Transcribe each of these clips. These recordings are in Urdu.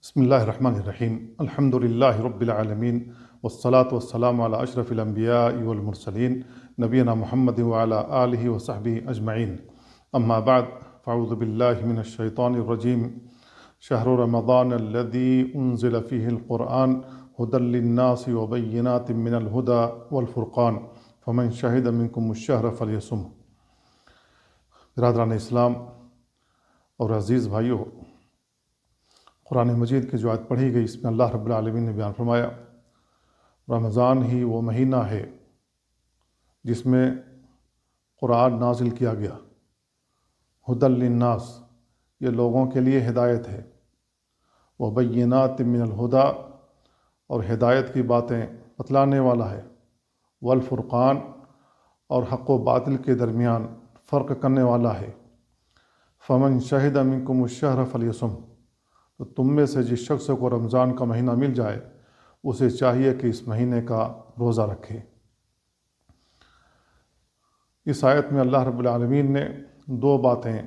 بسم اللہ الرحمن الرحیم الحمد للہ رب العالمین والصلاة والسلام علی اشرف الانبیاء والمرسلین نبینا محمد وعلی آلہ وصحبہ اجمعین اما بعد فاعوذ باللہ من الشیطان الرجیم شہر رمضان الذی انزل فیہ القرآن ھدی للناس وبینات من الھدی والفرقان فمن شہد منکم الشہر فلیصمہ۔ برادران اسلام اور عزیز بھائیو، قرآن مجید کی جو آیت پڑھی گئی، اس میں اللہ رب العالمین نے بیان فرمایا رمضان ہی وہ مہینہ ہے جس میں قرآن نازل کیا گیا، ھدی للناس، یہ لوگوں کے لیے ہدایت ہے، وبینات من الھدی، اور ہدایت کی باتیں بتلانے والا ہے، والفرقان، اور حق و باطل کے درمیان فرق کرنے والا ہے، فمن شہد منکم الشہر فلیصم، تو تم میں سے جس شخص کو رمضان کا مہینہ مل جائے اسے چاہیے کہ اس مہینے کا روزہ رکھے۔ اس آیت میں اللہ رب العالمین نے دو باتیں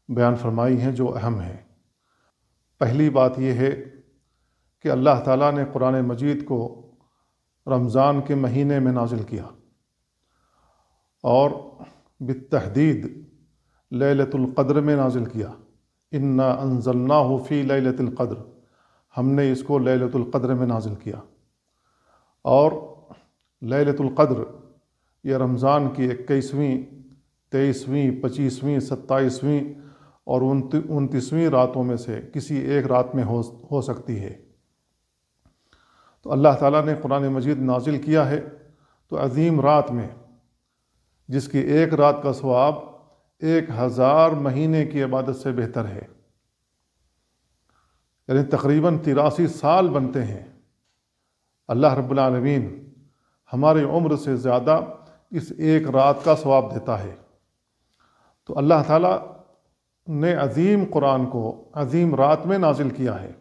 بیان فرمائی ہیں جو اہم ہیں۔ پہلی بات یہ ہے کہ اللہ تعالیٰ نے قرآن مجید کو رمضان کے مہینے میں نازل کیا، اور بالتحدید لیلۃ القدر میں نازل کیا۔ انا انزلناہ فی لیلۃ القدر، ہم نے اس کو لیلۃ القدر میں نازل کیا۔ اور لیلۃ القدر یہ رمضان کی 21ویں، 23ویں، 25ویں، 27ویں اور 29ویں راتوں میں سے کسی ایک رات میں ہو سکتی ہے۔ تو اللہ تعالیٰ نے قرآن مجید نازل کیا ہے تو عظیم رات میں، جس کی ایک رات کا ثواب 1000 مہینے کی عبادت سے بہتر ہے، یعنی تقریباً 83 سال بنتے ہیں۔ اللہ رب العالمین ہماری عمر سے زیادہ اس ایک رات کا ثواب دیتا ہے۔ تو اللہ تعالیٰ نے عظیم قرآن کو عظیم رات میں نازل کیا ہے،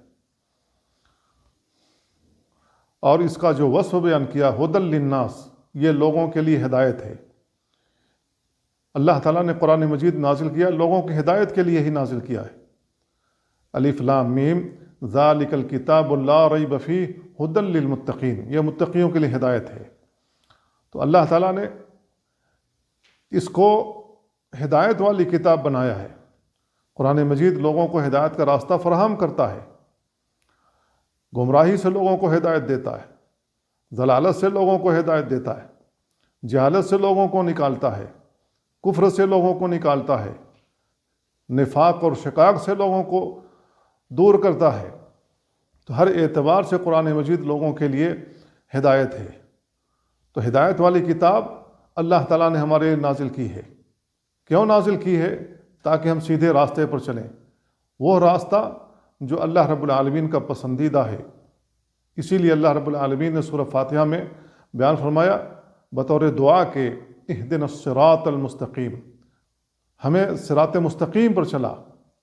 اور اس کا جو وصف بیان کیا ھدی للناس، یہ لوگوں کے لیے ہدایت ہے۔ اللہ تعالیٰ نے قرآن مجید نازل کیا لوگوں کی ہدایت کے لیے ہی نازل کیا ہے۔ الف لام میم ذالک الکتاب لا ریب فیہ ھدی للمتقین، یہ متقیوں کے لیے ہدایت ہے۔ تو اللہ تعالیٰ نے اس کو ہدایت والی کتاب بنایا ہے۔ قرآن مجید لوگوں کو ہدایت کا راستہ فراہم کرتا ہے، گمراہی سے لوگوں کو ہدایت دیتا ہے، ضلالت سے لوگوں کو ہدایت دیتا ہے، جہالت سے لوگوں کو نکالتا ہے، کفر سے لوگوں کو نکالتا ہے، نفاق اور شقاق سے لوگوں کو دور کرتا ہے۔ تو ہر اعتبار سے قرآن مجید لوگوں کے لیے ہدایت ہے۔ تو ہدایت والی کتاب اللہ تعالیٰ نے ہمارے لیے نازل کی ہے۔ کیوں نازل کی ہے؟ تاکہ ہم سیدھے راستے پر چلیں، وہ راستہ جو اللہ رب العالمین کا پسندیدہ ہے۔ اسی لیے اللہ رب العالمین نے سورہ فاتحہ میں بیان فرمایا بطور دعا کہ اہدنا الصراط المستقیم، ہمیں صراط مستقیم پر چلا،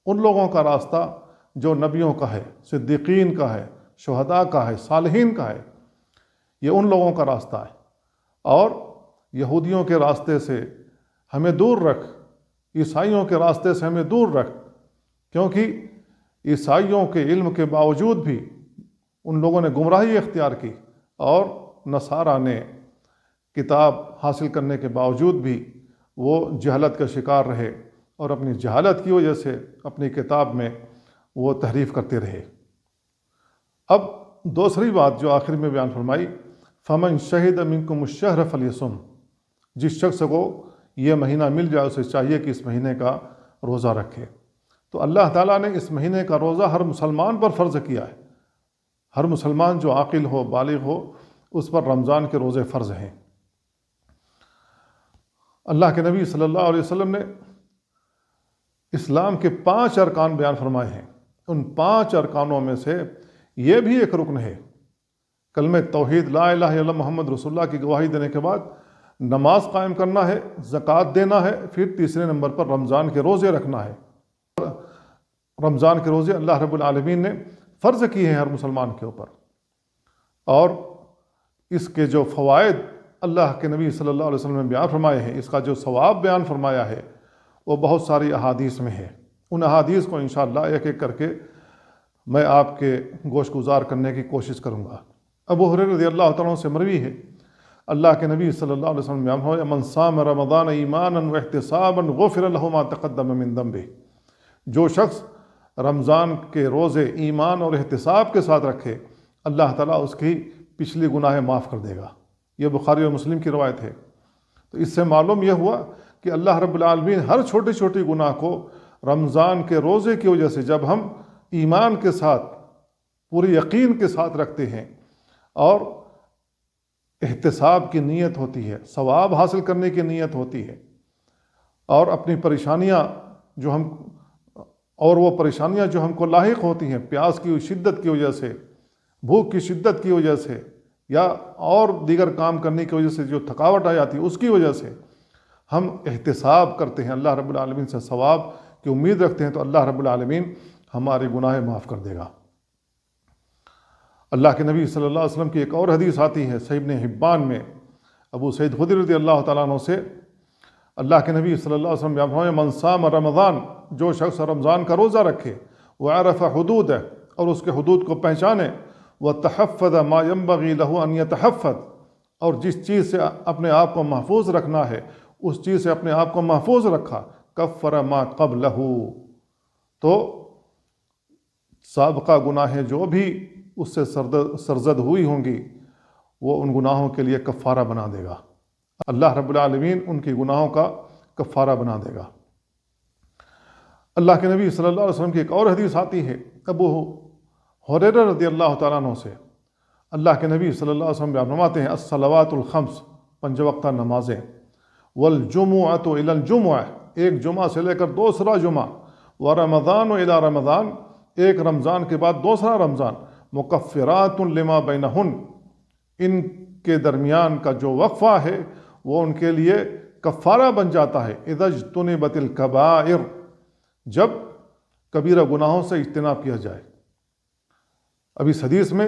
ان لوگوں کا راستہ جو نبیوں کا ہے، صدیقین کا ہے، شہداء کا ہے، صالحین کا ہے، یہ ان لوگوں کا راستہ ہے۔ اور یہودیوں کے راستے سے ہمیں دور رکھ، عیسائیوں کے راستے سے ہمیں دور رکھ، کیونکہ عیسائیوں کے علم کے باوجود بھی ان لوگوں نے گمراہی اختیار کی، اور نصارہ نے کتاب حاصل کرنے کے باوجود بھی وہ جہالت کا شکار رہے، اور اپنی جہالت کی وجہ سے اپنی کتاب میں وہ تحریف کرتے رہے۔ اب دوسری بات جو آخر میں بیان فرمائی، فمن شہد منکم الشہر فلیصم، جس شخص کو یہ مہینہ مل جائے اسے چاہیے کہ اس مہینے کا روزہ رکھے۔ تو اللہ تعالیٰ نے اس مہینے کا روزہ ہر مسلمان پر فرض کیا ہے۔ ہر مسلمان جو عاقل ہو، بالغ ہو، اس پر رمضان کے روزے فرض ہیں۔ اللہ کے نبی صلی اللہ علیہ وسلم نے اسلام کے 5 ارکان بیان فرمائے ہیں۔ ان 5 ارکانوں میں سے یہ بھی ایک رکن ہے۔ کلمہ توحید لا الہ الا اللہ محمد رسول اللہ کی گواہی دینے کے بعد نماز قائم کرنا ہے، زکوٰۃ دینا ہے، پھر تیسرے نمبر پر رمضان کے روزے رکھنا ہے۔ رمضان کے روزے اللہ رب العالمین نے فرض کیے ہیں ہر مسلمان کے اوپر، اور اس کے جو فوائد اللہ کے نبی صلی اللہ علیہ وسلم نے بیان فرمائے ہیں، اس کا جو ثواب بیان فرمایا ہے، وہ بہت ساری احادیث میں ہے۔ ان احادیث کو انشاءاللہ ایک ایک کر کے میں آپ کے گوشت گزار کرنے کی کوشش کروں گا۔ ابو ہریرہ رضی اللہ تعالیٰ عنہ سے مروی ہے، اللہ کے نبی صلی اللہ علیہ وسلم بیان ہوا، من صام رمضان ایمانا واحتسابا غفر له ما تقدم من ذنبه، جو شخص رمضان کے روزے ایمان اور احتساب کے ساتھ رکھے، اللہ تعالیٰ اس کی پچھلی گناہیں معاف کر دے گا۔ یہ بخاری اور مسلم کی روایت ہے۔ تو اس سے معلوم یہ ہوا کہ اللہ رب العالمین ہر چھوٹی چھوٹی گناہ کو رمضان کے روزے کی وجہ سے، جب ہم ایمان کے ساتھ پوری یقین کے ساتھ رکھتے ہیں اور احتساب کی نیت ہوتی ہے، ثواب حاصل کرنے کی نیت ہوتی ہے، اور اپنی پریشانیاں جو ہم اور وہ پریشانیاں جو ہم کو لاحق ہوتی ہیں پیاس کی شدت کی وجہ سے، بھوک کی شدت کی وجہ سے، یا اور دیگر کام کرنے کی وجہ سے جو تھکاوٹ آ جاتی ہے، اس کی وجہ سے ہم احتساب کرتے ہیں، اللہ رب العالمین سے ثواب کی امید رکھتے ہیں، تو اللہ رب العالمین ہمارے گناہ معاف کر دے گا۔ اللہ کے نبی صلی اللہ علیہ وسلم کی ایک اور حدیث آتی ہے صحیح ابن حبان میں، ابو سعید خدری رضی اللہ تعالیٰ عنہ سے، اللہ کے نبی صلی اللہ علیہ وسلم بیان فرمائے، من صام رمضان، جو شخص رمضان کا روزہ رکھے، وعرف حدودہ، اور اس کے حدود کو پہچانے، وتحفظ ما ينبغي له ان يتحفظ، اور جس چیز سے اپنے آپ کو محفوظ رکھنا ہے اس چیز سے اپنے آپ کو محفوظ رکھا، کفر ما قبلہ، تو سابقہ گناہیں جو بھی اس سے سرزد ہوئی ہوں گی وہ ان گناہوں کے لیے کفارہ بنا دے گا، اللہ رب العالمین ان کی گناہوں کا کفارہ بنا دے گا۔ اللہ کے نبی صلی اللہ علیہ وسلم کی ایک اور حدیث آتی ہے ابو ہریرہ رضی اللہ تعالیٰ عنہ سے، اللہ کے نبی صلی اللہ علیہ وسلم بیان فرماتے ہیں، الصلوات الخمس، 5 وقتہ نمازیں، والجمعۃ الی الجمعہ، ایک جمعہ سے لے کر دوسرا جمعہ، ورمضان الی رمضان، ایک رمضان کے بعد دوسرا رمضان، مکفرات لما بینہن، ان کے درمیان کا جو وقفہ ہے وہ ان کے لیے کفارہ بن جاتا ہے، اذا اجتنبت الکبائر، جب کبیرہ گناہوں سے اجتناب کیا جائے۔ اب اس حدیث میں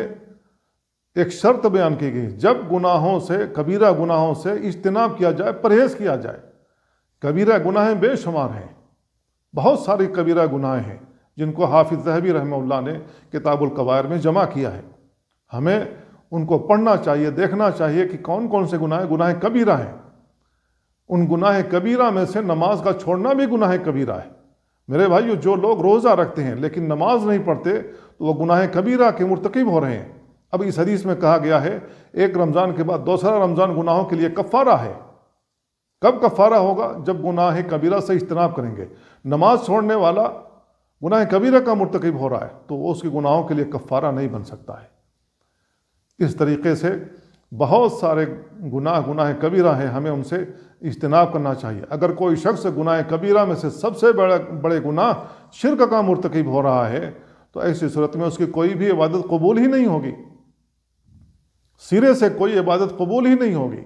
ایک شرط بیان کی گئی، جب گناہوں سے، کبیرہ گناہوں سے اجتناب کیا جائے، پرہیز کیا جائے۔ کبیرہ گناہیں بے شمار ہیں، بہت ساری کبیرہ گناہیں ہیں جن کو حافظ ذہبی رحمہ اللہ نے کتاب الکبائر میں جمع کیا ہے۔ ہمیں ان کو پڑھنا چاہیے، دیکھنا چاہیے کہ کون کون سے گناہ کبیرہ ہیں۔ ان گناہ کبیرہ میں سے نماز کا چھوڑنا بھی گناہ کبیرہ ہے۔ میرے بھائیو، جو لوگ روزہ رکھتے ہیں لیکن نماز نہیں پڑھتے تو وہ گناہ کبیرہ کے مرتکب ہو رہے ہیں۔ اب اس حدیث میں کہا گیا ہے ایک رمضان کے بعد دوسرا رمضان گناہوں کے لیے کفارہ ہے۔ کب کفارہ ہوگا؟ جب گناہ کبیرہ سے اجتناب کریں گے۔ نماز چھوڑنے والا گناہ کبیرہ کا مرتکب ہو رہا ہے تو وہ اس کے گناہوں کے لیے کفارہ نہیں بن سکتا ہے۔ اس طریقے سے بہت سارے گناہ کبیرہ ہیں، ہمیں ان سے اجتناب کرنا چاہیے۔ اگر کوئی شخص گناہ کبیرہ میں سے سب سے بڑے گناہ شرک کا مرتکب ہو رہا ہے تو ایسی صورت میں اس کی کوئی بھی عبادت قبول ہی نہیں ہوگی، سرے سے کوئی عبادت قبول ہی نہیں ہوگی۔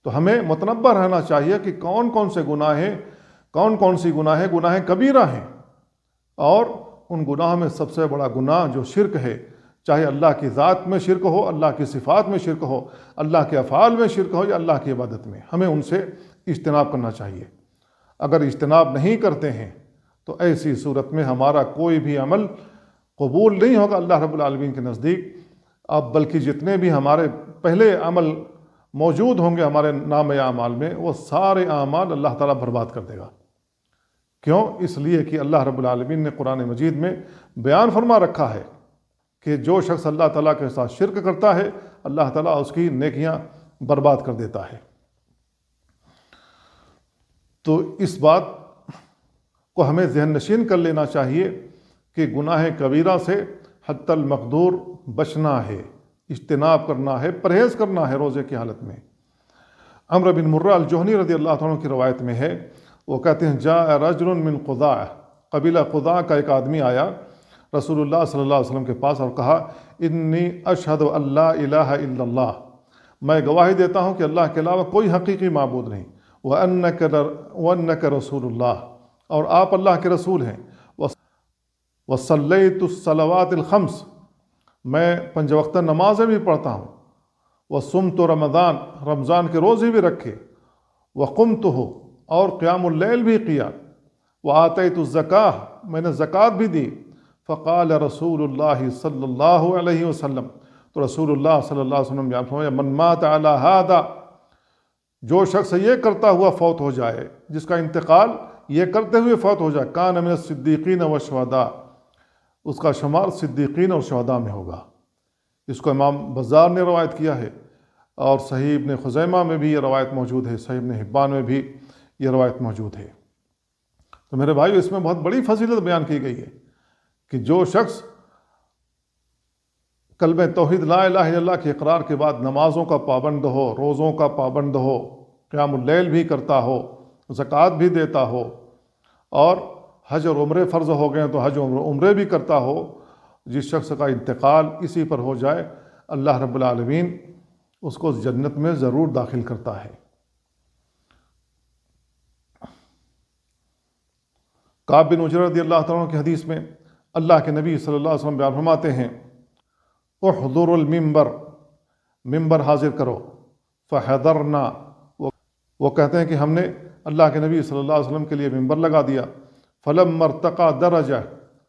تو ہمیں متنبہ رہنا چاہیے کہ کون کون سے کون کون سی گناہ کبیرہ ہیں، اور ان گناہوں میں سب سے بڑا گناہ جو شرک ہے، چاہے اللہ کی ذات میں شرک ہو، اللہ کی صفات میں شرک ہو، اللہ کے افعال میں شرک ہو، یا اللہ کی عبادت میں، ہمیں ان سے اجتناب کرنا چاہیے۔ اگر اجتناب نہیں کرتے ہیں تو ایسی صورت میں ہمارا کوئی بھی عمل قبول نہیں ہوگا اللہ رب العالمین کے نزدیک، اب بلکہ جتنے بھی ہمارے پہلے عمل موجود ہوں گے ہمارے نام اعمال میں، وہ سارے اعمال اللہ تعالیٰ برباد کر دے گا۔ کیوں؟ اس لیے کہ اللہ رب العالمین نے قرآن مجید میں بیان فرما رکھا ہے کہ جو شخص اللہ تعالیٰ کے ساتھ شرک کرتا ہے اللہ تعالیٰ اس کی نیکیاں برباد کر دیتا ہے۔ تو اس بات کو ہمیں ذہن نشین کر لینا چاہیے کہ گناہ کبیرہ سے حتی المقدور بچنا ہے، اجتناب کرنا ہے، پرہیز کرنا ہے روزے کی حالت میں۔ عمرو بن مرہ الجہنی رضی اللہ عنہ کی روایت میں ہے، وہ کہتے ہیں جاء رجل من قضاع، قبیلہ قضاع کا ایک آدمی آیا رسول اللہ صلی اللہ علیہ وسلم کے پاس اور کہا، انی اشہد ان لا الہ الا اللہ، میں گواہی دیتا ہوں کہ اللہ کے علاوہ کوئی حقیقی معبود نہیں، وانک رسول اللہ، اور آپ اللہ کے رسول ہیں، وصلیت الصلوات الخمس، میں 5 وقتہ نمازیں بھی پڑھتا ہوں، وصمت رمضان، رمضان کے روزے بھی رکھے، وقمتہ، اور قیام اللیل بھی کیا، وآتیت الزکاۃ، میں نے زکوٰۃ بھی دی، فقال رسول اللہ صلی اللہ علیہ وسلم، تو رسول اللہ صلی اللہ علیہ وسلم بیان فرمایا، من مات علی ھذا، جو شخص یہ کرتا ہوا فوت ہو جائے، جس کا انتقال یہ کرتے ہوئے فوت ہو جائے، کان من الصدیقین والشہداء، اس کا شمار صدیقین اور شہداء میں ہوگا۔ اس کو امام بزار نے روایت کیا ہے، اور صحیح ابن خزیمہ میں بھی یہ روایت موجود ہے، صحیح ابن حبان میں بھی یہ روایت موجود ہے۔ تو میرے بھائیو، اس میں بہت بڑی فضیلت بیان کی گئی ہے کہ جو شخص کلمہ توحید لا الہ الا اللہ کے اقرار کے بعد نمازوں کا پابند ہو، روزوں کا پابند ہو، قیام اللیل بھی کرتا ہو، زکوٰۃ بھی دیتا ہو، اور حج اور عمرے فرض ہو گئے تو حج اور عمرے بھی کرتا ہو، جس شخص کا انتقال اسی پر ہو جائے، اللہ رب العالمین اس کو جنت میں ضرور داخل کرتا ہے۔ کعب بن عجرہ رضی اللہ تعالیٰ عنہ کی حدیث میں اللہ کے نبی صلی اللہ علیہ وسلم بیان فرماتے ہیں، احضر المنبر، ممبر حاضر کرو، فحضرنا، وہ کہتے ہیں کہ ہم نے اللہ کے نبی صلی اللہ علیہ وسلم کے لیے ممبر لگا دیا، فلما ارتقى درجہ،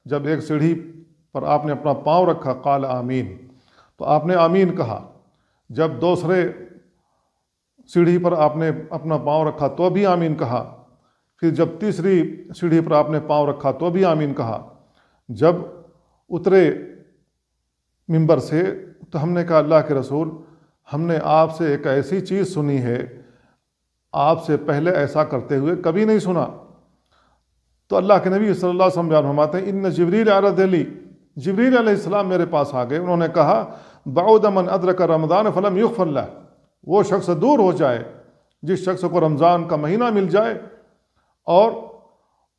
جب ایک سیڑھی پر آپ نے اپنا پاؤں رکھا، قال آمین، تو آپ نے آمین کہا، جب دوسرے سیڑھی پر آپ نے اپنا پاؤں رکھا تو بھی آمین کہا، پھر جب تیسری سیڑھی پر آپ نے پاؤں رکھا تو بھی آمین کہا، جب اترے ممبر سے تو ہم نے کہا، اللہ کے رسول، ہم نے آپ سے ایک ایسی چیز سنی ہے، آپ سے پہلے ایسا کرتے ہوئے کبھی نہیں سنا۔ تو اللہ کے نبی صلی اللہ علیہ وسلم بیان فرماتے ہیں، ان جبریل عرض لی، جبریل علیہ السلام میرے پاس آ گئے، انہوں نے کہا، بعد من ادرک رمضان فلم یغفر لہ، وہ شخص دور ہو جائے جس شخص کو رمضان کا مہینہ مل جائے اور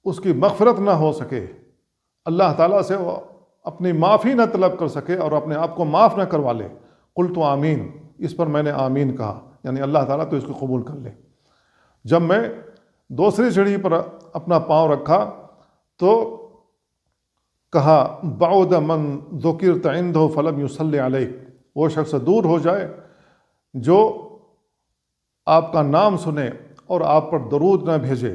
اس کی مغفرت نہ ہو سکے، اللہ تعالیٰ سے وہ اپنی معافی نہ طلب کر سکے اور اپنے آپ کو معاف نہ کروا لے، قلت آمین، اس پر میں نے آمین کہا، یعنی اللہ تعالیٰ تو اس کو قبول کر لے۔ جب میں دوسری سیڑھی پر اپنا پاؤں رکھا تو کہا، بعد من ذکرت عنده فلم یصلی علیک، وہ شخص دور ہو جائے جو آپ کا نام سنے اور آپ پر درود نہ بھیجے،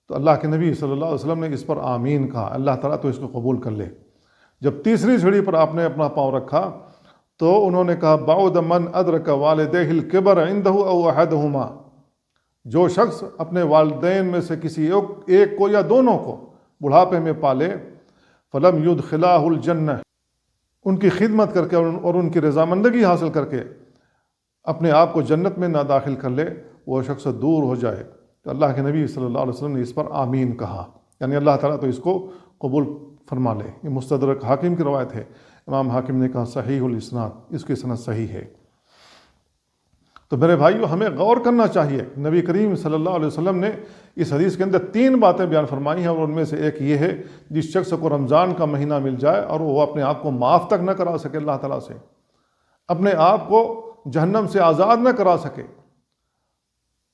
تو اللہ کے نبی صلی اللہ علیہ وسلم نے اس پر آمین کہا، اللہ تعالیٰ تو اس کو قبول کر لے۔ جب تیسری سیڑھی پر آپ نے اپنا پاؤں رکھا تو انہوں نے کہا، بعد من ادرک والدیہ الکبر عنده او احدہما، جو شخص اپنے والدین میں سے کسی ایک کو یا دونوں کو بڑھاپے میں پالے، فلم یدخلاه الجنہ، ان کی خدمت کر کے اور ان کی رضامندگی حاصل کر کے اپنے آپ کو جنت میں نہ داخل کر لے، وہ شخص دور ہو جائے، تو اللہ کے نبی صلی اللہ علیہ وسلم نے اس پر آمین کہا، یعنی اللہ تعالیٰ تو اس کو قبول فرما لے۔ یہ مستدرک حاکم کی روایت ہے، امام حاکم نے کہا صحیح الاسناد، اس کی سند صحیح ہے۔ تو میرے بھائیو، ہمیں غور کرنا چاہیے، نبی کریم صلی اللہ علیہ وسلم نے اس حدیث کے اندر 3 باتیں بیان فرمائی ہیں، اور ان میں سے ایک یہ ہے، جس شخص کو رمضان کا مہینہ مل جائے اور وہ اپنے آپ کو معاف تک نہ کرا سکے اللہ تعالیٰ سے، اپنے آپ کو جہنم سے آزاد نہ کرا سکے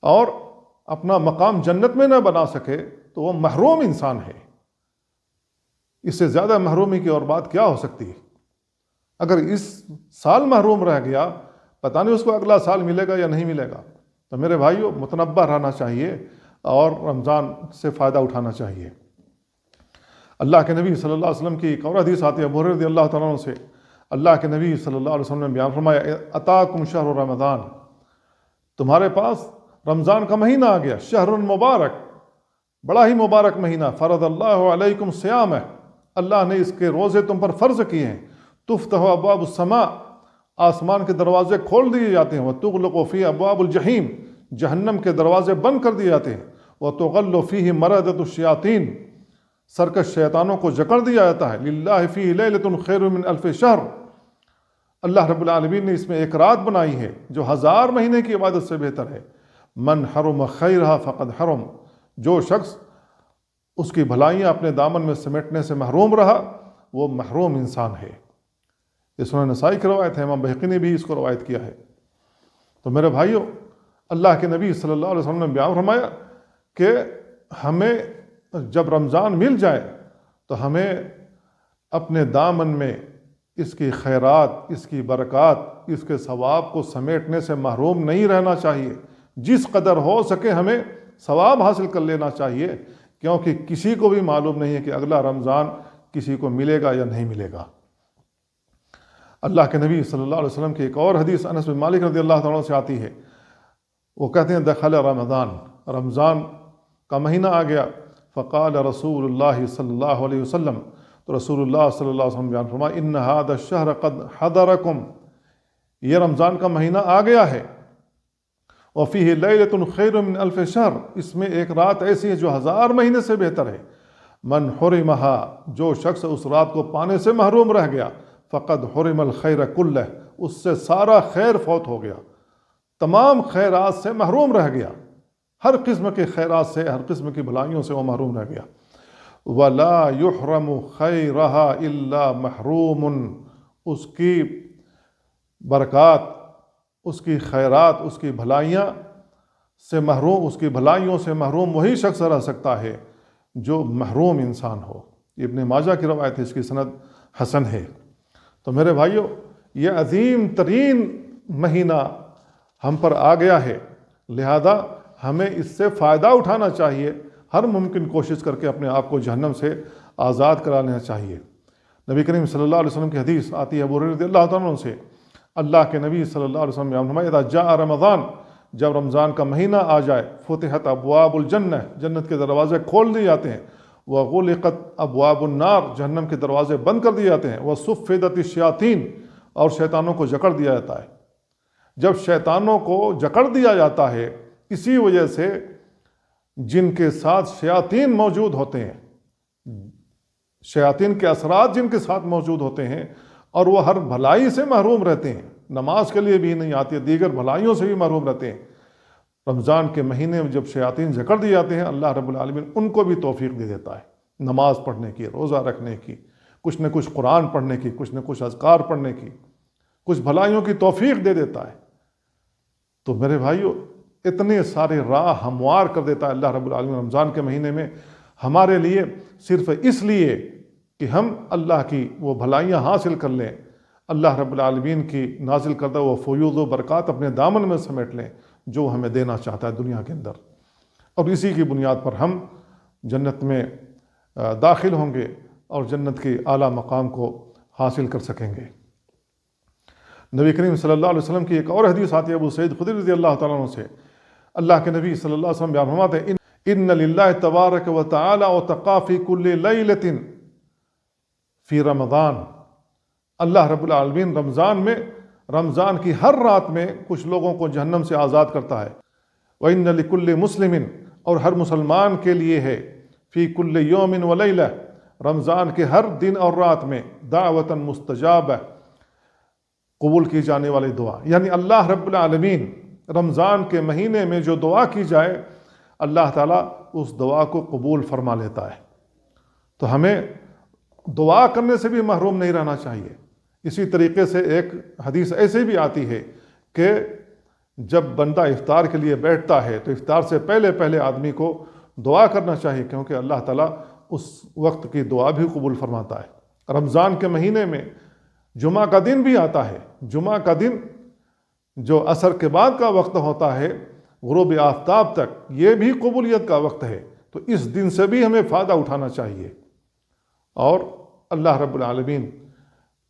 اور اپنا مقام جنت میں نہ بنا سکے، تو وہ محروم انسان ہے۔ اس سے زیادہ محرومی کی اور بات کیا ہو سکتی ہے؟ اگر اس سال محروم رہ گیا، پتہ نہیں اس کو اگلا سال ملے گا یا نہیں ملے گا۔ تو میرے بھائیو، متنبہ رہنا چاہیے اور رمضان سے فائدہ اٹھانا چاہیے۔ اللہ کے نبی صلی اللہ علیہ وسلم کی ایک اور حدیث آتی ہے ابو ہریرہ رضی اللہ تعالیٰ عنہ سے، اللہ کے نبی صلی اللہ علیہ وسلم نے بیان فرمایا، اتاکم شہر رمضان، تمہارے پاس رمضان کا مہینہ آ گیا، شہر مبارک، بڑا ہی مبارک مہینہ، فرض اللہ علیکم صیامہ، اللہ نے اس کے روزے تم پر فرض کیے ہیں، تفتح ابواب السماء، آسمان کے دروازے کھول دیے جاتے ہیں، وتغلق فی ابواب الجحیم، جہنم کے دروازے بند کر دیے جاتے ہیں، وتغل فیہ مردۃ الشیاطین، سرکش شیطانوں کو جکڑ دیا جاتا ہے، للہ فیہ لیلۃ خیر من الف شہر، اللہ رب العالمین نے اس میں ایک رات بنائی ہے جو 1000 مہینے کی عبادت سے بہتر ہے، من حرم خیرہا فقد حرم، جو شخص اس کی بھلائیاں اپنے دامن میں سمیٹنے سے محروم رہا، وہ محروم انسان ہے۔ یہ سنن نسائی کی روایت ہے، امام بہقی نے بھی اس کو روایت کیا ہے۔ تو میرے بھائیوں، اللہ کے نبی صلی اللہ علیہ وسلم نے بیان فرمایا کہ ہمیں جب رمضان مل جائے تو ہمیں اپنے دامن میں اس کی خیرات، اس کی برکات، اس کے ثواب کو سمیٹنے سے محروم نہیں رہنا چاہیے، جس قدر ہو سکے ہمیں ثواب حاصل کر لینا چاہیے، کیونکہ کسی کو بھی معلوم نہیں ہے کہ اگلا رمضان کسی کو ملے گا یا نہیں ملے گا۔ اللہ کے نبی صلی اللہ علیہ وسلم کی ایک اور حدیث انس بن مالک رضی اللہ تعالیٰ عنہ سے آتی ہے، وہ کہتے ہیں دخل رمضان، رمضان کا مہینہ آ گیا، فقال رسول اللہ صلی اللہ علیہ وسلم، تو رسول اللہ صلی اللہ علیہ وسلم بیان فرمایا ان هذا الشهر قد حضرکم، یہ رمضان کا مہینہ آ گیا ہے، وفیہ لیلۃ خیر من الف شہر، اس میں ایک رات ایسی ہے جو 1000 مہینے سے بہتر ہے، من حرمہا، جو شخص اس رات کو پانے سے محروم رہ گیا، فقد حرم الخیر کلہ، اس سے سارا خیر فوت ہو گیا، تمام خیرات سے محروم رہ گیا، ہر قسم کے خیرات سے، ہر قسم کی بھلائیوں سے وہ محروم رہ گیا۔ وَلَا يُحْرَمُ خَيْرَهَا إِلَّا مَحْرُومٌ، اس کی برکات، اس کی خیرات، اس کی بھلائیاں سے محروم، اس کی بھلائیوں سے محروم وہی شخص رہ سکتا ہے جو محروم انسان ہو۔ ابن ماجہ کی روایت ہے، اس کی سند حسن ہے۔ تو میرے بھائیو، یہ عظیم ترین مہینہ ہم پر آ گیا ہے، لہذا ہمیں اس سے فائدہ اٹھانا چاہیے، ہر ممکن کوشش کر کے اپنے آپ کو جہنم سے آزاد کرا لینا چاہیے۔ نبی کریم صلی اللہ علیہ وسلم کی حدیث آتی ہے ابو ہریرہ رضی اللہ تعالیٰ عنہ سے، اللہ کے نبی صلی اللہ علیہ وسلم نے اذا جاء رمضان، جب رمضان کا مہینہ آ جائے، فتحت ابواب الجنہ، جنت کے دروازے کھول دیے جاتے ہیں، وغلقت ابواب النار، جہنم کے دروازے بند کر دیے جاتے ہیں، وصفدت الشیاطین، اور شیطانوں کو جکڑ دیا جاتا ہے۔ جب شیطانوں کو جکڑ دیا جاتا ہے، اسی وجہ سے جن کے ساتھ شیاطین موجود ہوتے ہیں، شیاطین کے اثرات جن کے ساتھ موجود ہوتے ہیں، اور وہ ہر بھلائی سے محروم رہتے ہیں، نماز کے لیے بھی نہیں آتی، دیگر بھلائیوں سے بھی محروم رہتے ہیں۔ رمضان کے مہینے میں جب شیاطین جکڑ دیے جاتے ہیں، اللہ رب العالمین ان کو بھی توفیق دے دیتا ہے نماز پڑھنے کی، روزہ رکھنے کی، کچھ نہ کچھ قرآن پڑھنے کی، کچھ نہ کچھ اذکار پڑھنے کی، کچھ بھلائیوں کی توفیق دے دیتا ہے۔ تو میرے بھائیو، اتنے سارے راہ ہموار کر دیتا ہے اللہ رب العالمین رمضان کے مہینے میں، ہمارے لیے، صرف اس لیے کہ ہم اللہ کی وہ بھلائیاں حاصل کر لیں، اللہ رب العالمین کی نازل کردہ وہ فیوض و برکات اپنے دامن میں سمیٹ لیں جو ہمیں دینا چاہتا ہے دنیا کے اندر، اور اسی کی بنیاد پر ہم جنت میں داخل ہوں گے اور جنت کی اعلیٰ مقام کو حاصل کر سکیں گے۔ نبی کریم صلی اللہ علیہ وسلم کی ایک اور حدیث آتی ہے ابو سعید خدری رضی اللہ تعالیٰ عنہ سے، اللہ کے نبی صلی اللہ علیہ وسلم بیان فرماتے ہیں ان للہ تبارک و تعالی وتقا فی کل لیلۃ فی رمضان، اللہ رب العالمین رمضان میں، رمضان کی ہر رات میں کچھ لوگوں کو جہنم سے آزاد کرتا ہے، وَإِنَّ لِكُلِّ مُسْلِمٍ، اور ہر مسلمان کے لیے ہے، فی کل یوم و لیلہ، رمضان کے ہر دن اور رات میں، دعوۃ مستجابہ، قبول کی جانے والی دعا، یعنی اللہ رب العالمین رمضان کے مہینے میں جو دعا کی جائے، اللہ تعالیٰ اس دعا کو قبول فرما لیتا ہے۔ تو ہمیں دعا کرنے سے بھی محروم نہیں رہنا چاہیے۔ اسی طریقے سے ایک حدیث ایسے بھی آتی ہے کہ جب بندہ افطار کے لیے بیٹھتا ہے تو افطار سے پہلے پہلے آدمی کو دعا کرنا چاہیے، کیونکہ اللہ تعالیٰ اس وقت کی دعا بھی قبول فرماتا ہے۔ رمضان کے مہینے میں جمعہ کا دن بھی آتا ہے، جمعہ کا دن جو عصر کے بعد کا وقت ہوتا ہے غروب آفتاب تک، یہ بھی قبولیت کا وقت ہے، تو اس دن سے بھی ہمیں فائدہ اٹھانا چاہیے۔ اور اللہ رب العالمین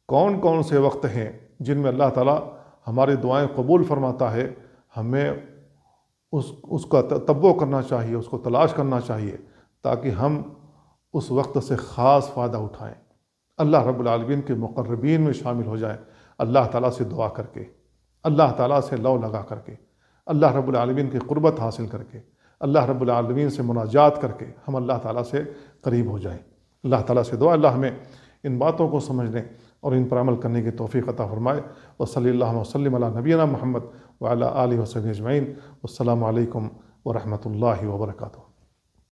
کون کون سے وقت ہیں جن میں اللہ تعالیٰ ہماری دعائیں قبول فرماتا ہے، ہمیں اس کا تتبع کرنا چاہیے، اس کو تلاش کرنا چاہیے، تاکہ ہم اس وقت سے خاص فائدہ اٹھائیں، اللہ رب العالمین کے مقربین میں شامل ہو جائیں، اللہ تعالیٰ سے دعا کر کے، اللہ تعالیٰ سے لو لگا کر کے، اللہ رب العالمین کی قربت حاصل کر کے، اللہ رب العالمین سے مناجات کر کے ہم اللہ تعالیٰ سے قریب ہو جائیں۔ اللہ تعالیٰ سے دعا اللہ ہمیں ان باتوں کو سمجھنے اور ان پر عمل کرنے کی توفیق عطا فرمائے۔ وصلی اللہ وسلم علی نبینا محمد وعلی آلہ وصحبہ اجمعین۔ والسلام علیکم ورحمۃ اللہ وبرکاتہ۔